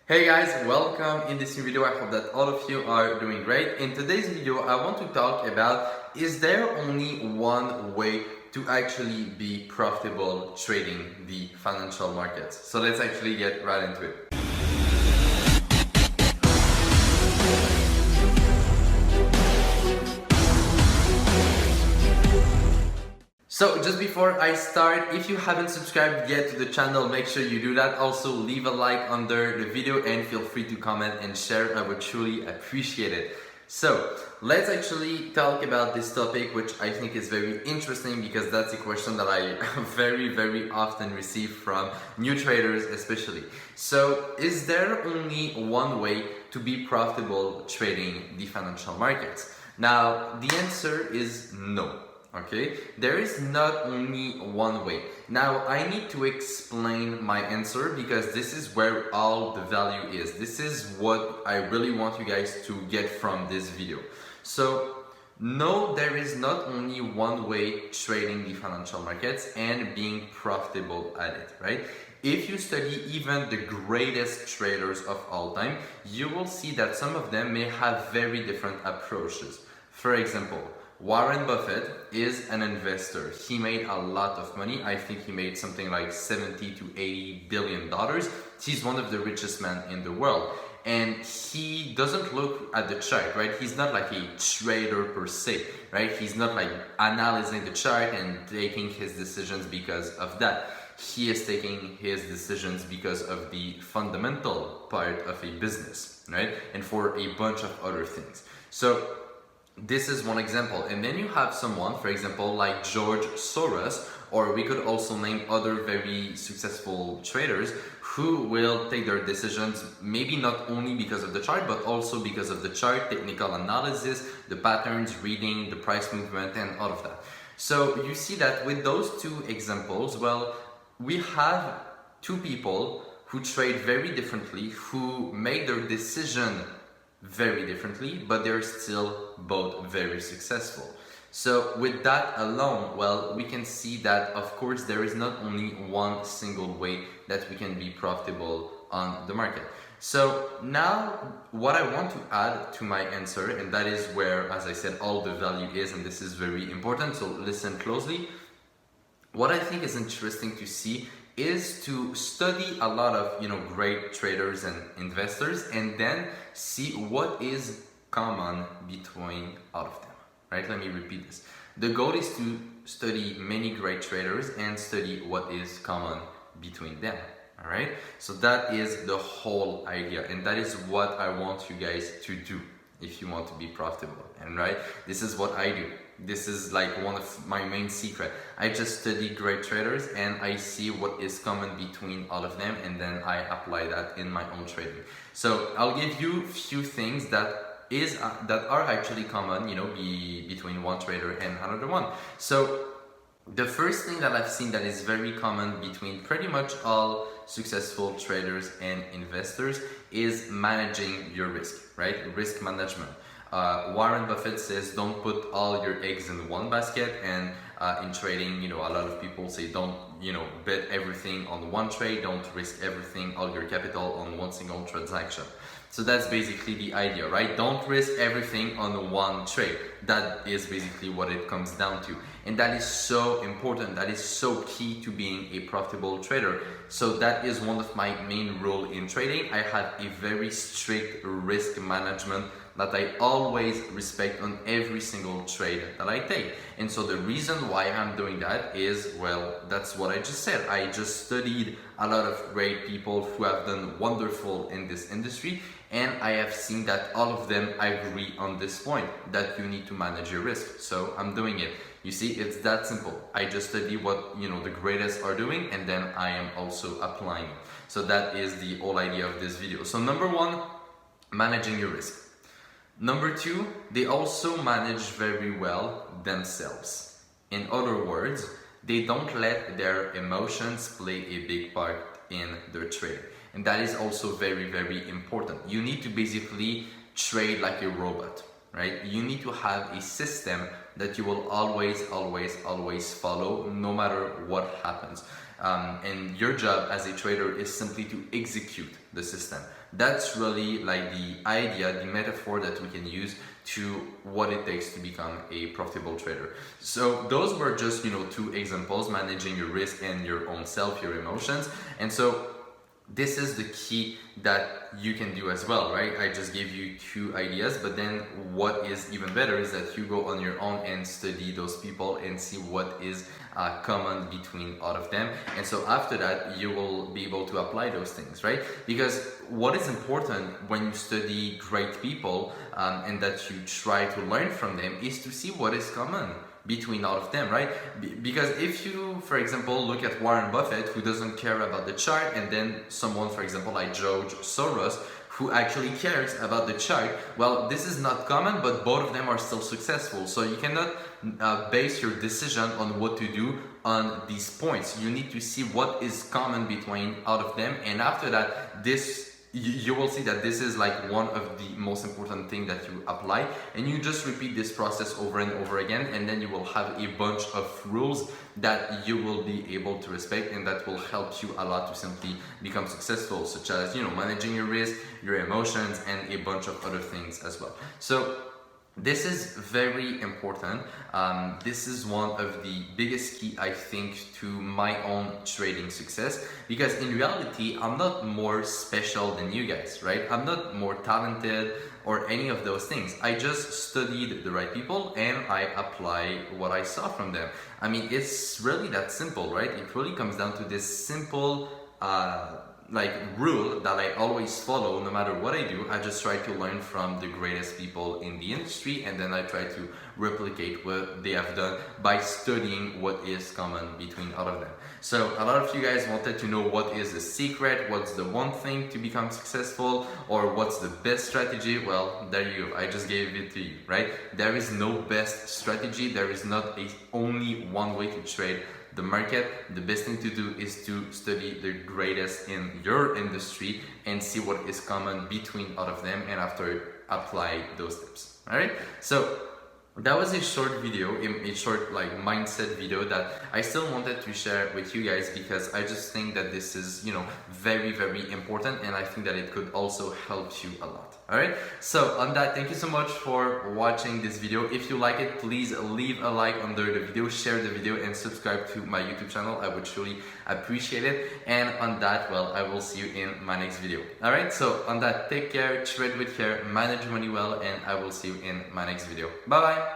Hey guys, welcome in this new video. I hope that all of you are doing great. In today's video, I want to talk about, is there only one way to actually be profitable trading the financial markets? So let's actually get right into it. So just before I start, if you haven't subscribed yet to the channel, make sure you do that. Also leave a like under the video and feel free to comment and share. I would truly appreciate it. So let's actually talk about this topic, which I think is very interesting because that's a question that I very often receive from new traders especially. So is there only one way to be profitable trading the financial markets? Now the answer is no. Okay, there is not only one way. Now I need to explain my answer because this is where all the value is. This is what I really want you guys to get from this video. So no, there is not only one way trading the financial markets and being profitable at it, right? If you study even the greatest traders of all time, you will see that some of them may have very different approaches. For example, Warren Buffett is an investor. He made a lot of money. I think he made something like 70 to 80 billion dollars. He's one of the richest men in the world. And he doesn't look at the chart, right? He's not like a trader per se, right? He's not like analyzing the chart and taking his decisions because of that. He is taking his decisions because of the fundamental part of a business, right? And for a bunch of other things. So this is one example. And then you have someone, for example, like George Soros, or we could also name other very successful traders who will take their decisions maybe not only because of the chart, but also because of the chart, technical analysis, the patterns, reading, the price movement, and all of that. So you see that with those two examples, well, we have two people who trade very differently, who make their decision very differently, but they're still both very successful. So with that alone, well, we can see that of course there is not only one single way that we can be profitable on the market. So now what I want to add to my answer, and that is where, as I said, all the value is, and this is very important, so listen closely. What I think is interesting to see is to study a lot of great traders and investors and then see what is common between all of them, right? Let me repeat this. The goal is to study many great traders and study what is common between them, all right? So that is the whole idea, and that is what I want you guys to do if you want to be profitable. And right, this is what I do. This is like one of my main secret. I just study great traders and I see what is common between all of them, and then I apply that in my own trading. So I'll give you a few things that are actually common, between one trader and another one. So the first thing that I've seen that is very common between pretty much all successful traders and investors is managing your risk, right? Risk management. Warren Buffett says don't put all your eggs in one basket, and in trading, a lot of people say don't, bet everything on one trade, don't risk everything, all your capital on one single transaction. So that's basically the idea, right? Don't risk everything on one trade. That is basically what it comes down to. And that is so important. That is so key to being a profitable trader. So that is one of my main rules in trading. I have a very strict risk management that I always respect on every single trade that I take. And so the reason why I'm doing that is, well, that's what I just said. I just studied a lot of great people who have done wonderful in this industry, and I have seen that all of them agree on this point, that you need to manage your risk. So I'm doing it. You see, it's that simple. I just study what the greatest are doing, and then I am also applying it. So that is the whole idea of this video. So number one, managing your risk. Number two, they also manage very well themselves. In other words, they don't let their emotions play a big part in their trade. And that is also very important. You need to basically trade like a robot, right? You need to have a system that you will always follow no matter what happens. And your job as a trader is simply to execute the system. That's really like the idea, the metaphor that we can use to what it takes to become a profitable trader. So those were just, two examples: managing your risk and your own self, your emotions. And so this is the key that you can do as well, right? I just gave you two ideas, but then what is even better is that you go on your own and study those people and see what is common between all of them. And so after that, you will be able to apply those things, right? Because what is important when you study great people and that you try to learn from them is to see what is common between all of them, right? Because if you, for example, look at Warren Buffett, who doesn't care about the chart, and then someone, for example, like George Soros, who actually cares about the chart, well, this is not common, but both of them are still successful. So you cannot base your decision on what to do on these points. You need to see what is common between all of them, and after that, you will see that this is like one of the most important things that you apply, and you just repeat this process over and over again, and then you will have a bunch of rules that you will be able to respect, and that will help you a lot to simply become successful, such as managing your risk, your emotions, and a bunch of other things as well. So this is very important. This is one of the biggest key, I think, to my own trading success, because in reality, I'm not more special than you guys, right? I'm not more talented or any of those things. I just studied the right people and I apply what I saw from them. I mean, it's really that simple, right? It really comes down to this simple rule that I always follow no matter what I do. I just try to learn from the greatest people in the industry, and then I try to replicate what they have done by studying what is common between all of them. So a lot of you guys wanted to know what is the secret, what's the one thing to become successful, or what's the best strategy. Well, there you go. I just gave it to you, right? There is no best strategy. There is not only one way to trade the market. The best thing to do is to study the greatest in your industry and see what is common between all of them, and after apply those tips. All right, so that was a short video, a short mindset video that I still wanted to share with you guys, because I just think that this is very, very important, and I think that it could also help you a lot. Alright, so on that, thank you so much for watching this video. If you like it, please leave a like under the video, share the video, and subscribe to my YouTube channel. I would truly appreciate it. And on that, well, I will see you in my next video. Alright, so on that, take care, trade with care, manage money well, and I will see you in my next video. Bye bye.